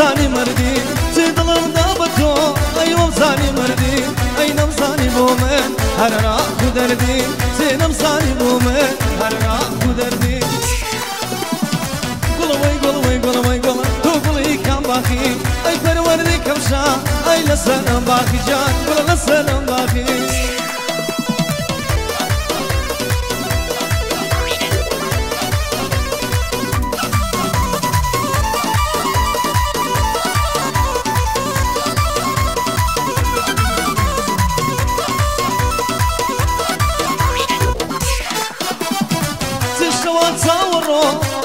زاني مردي تضلم دابتو أيوة زاني مردي أينم زاني بومن هرنا خدردي سينم زاني بومن هرنا خدردي قلوي تو قلي كم باخي أي پروردي كمشا أي لسنم باخي جان قل لسنم باخي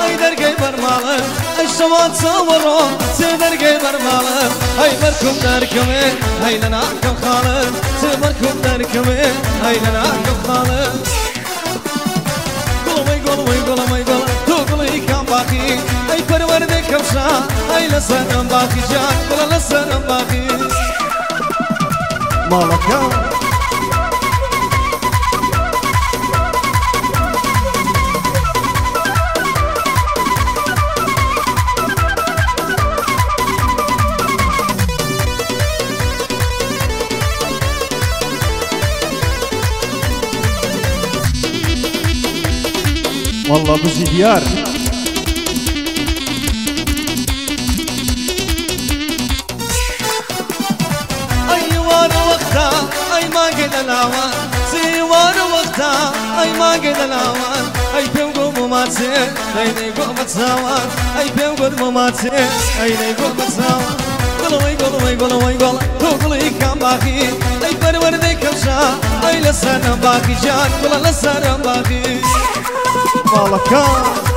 أي درجي برمالة أي شوات صورو سدرجي برمالة أي بركم دركمه أي لنا كم خالة سبركم دركمه أي لنا كم خالة قلوي تقولي كم باقي أي پروردي كمشا أي لسنم باقي جان قل لسنم باقي مالكا والله بزي ديار أيوان وقتا أي ما قد الأوان سيوان وقتا أي ما قد الأوان أي بيوغو مماتي أي نيقو متساوان أي بيوغو مماتي أي نيقو متساوان قلوي تقولي كم باقي أي پروردي كمشا أي لسنم باقي جان قل لسنم باقي مالكا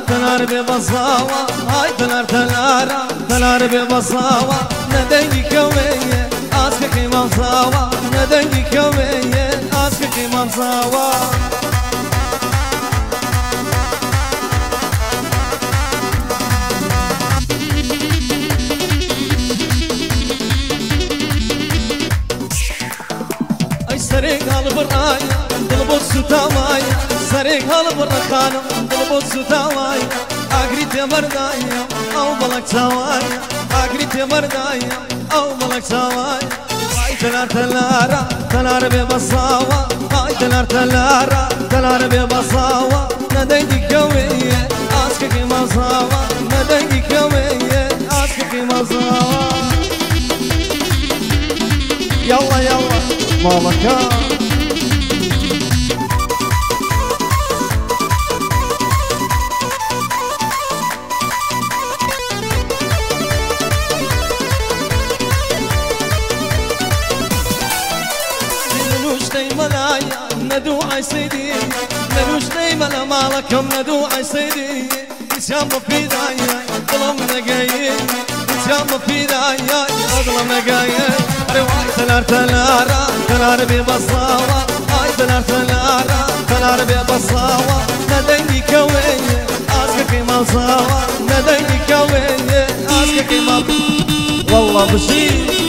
تنار ببصاوة هاي تنار ببصاوة ندني كومية أسكك ممصاوة ندني كومية أسكك ممصاوة أي سريق هالبرايا دلبوت ستاوايا سريق هالبرخانم دلبوت ستاوايا أقريت يا مردايا أو بلك سوايا أقريت يا مردايا أو بلك سوايا هاي تنار ببصاوة هاي تنار ببصاوة ندني كوية أسكك مصاوة ندني كوية أسكك مصاوة يلا مالكا ندو عي سيدي نلوش دايما مالكم ندو عي سيدي نسيام في دايا ظلم نقايا نسيام في دايا ظلم نقايا رواي تنار ببصاوة هاي تنار ببصاوة ندني كوية أسكك مصاوة ندني كوية أسكك مصاوة والله بشير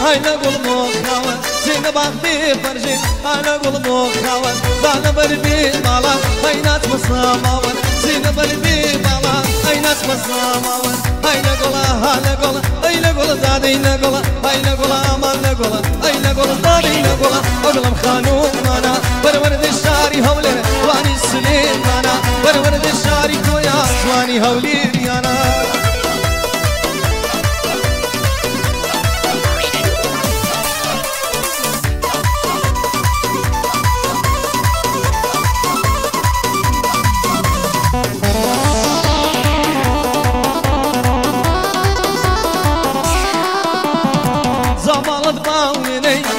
هاي نقول مخاوة زين بعضي فرجي هاي نقول مخاوة زعل بربي مالا هاي ناس مصاماوة زين بربي مالا هاي ناس مصاماوة هاي نقول هاي نقول دادي نقول هاي نقول أمان نقول هاي نقول دادي نقول أقلم خانوم أنا برورد الشاري هولي واني سليم أنا برورد الشاري كويا واني هولي أنا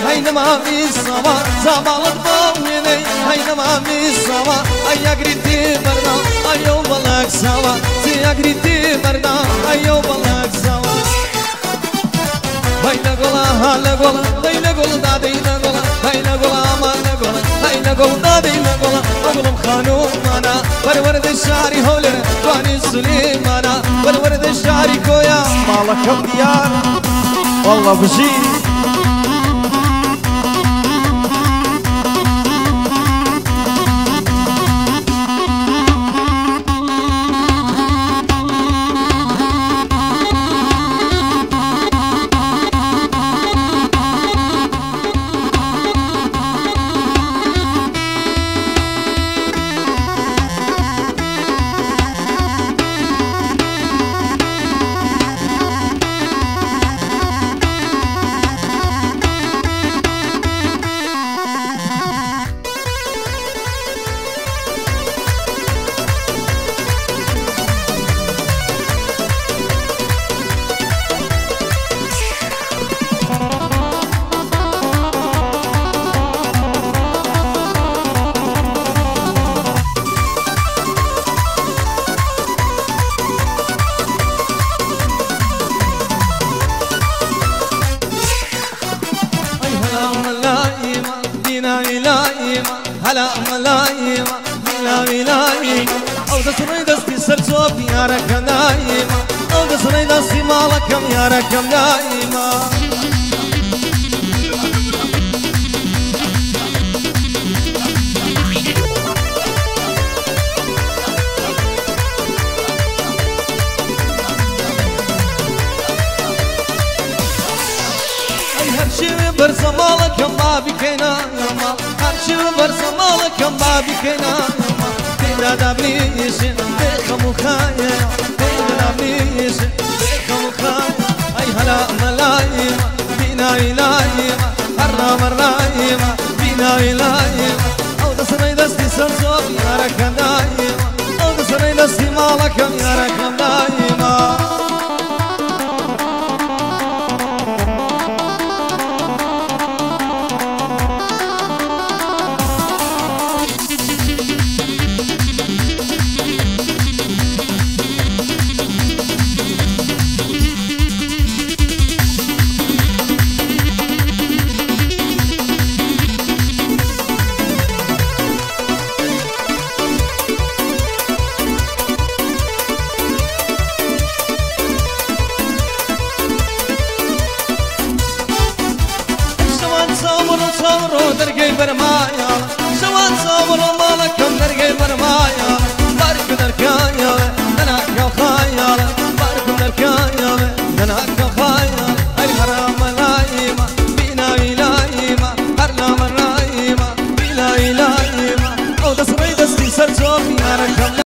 هينما في السما زعمالك باويني هينما في السما أيا قريتي برنا أيو بلاك سوا زيا قريتي برنا أيو بلاك سوا هينا قولا هالا قولا هينا قول دادي نقولا هينا قولا ما نقولا هينا قول دادي نقولا أقولم خانوم أنا برورد الشعري هولر واني سليم أنا برورد الشعري كويا مالك ديار والله بجي هلا ملايمة هلا ملايمة أو دسري دستي سرسوب يا ركم نايمة أو دسري دستي مالكم يا ركم نايمة برس مالك يا بابي كينا يا ما هرشي برس مالك يا بابي كينا يا ما تبرا دبليش بخمو خايا تبرا دبليش بخمو خايا اي هلا ملايمة بينا إلايمة حرام الرايمة بينا إلايمة او دسري دستي سرسوب يا ركم دايمة او دسري دستي مالك يا ركم دايمة صبروا درقي برمايا شوان صبروا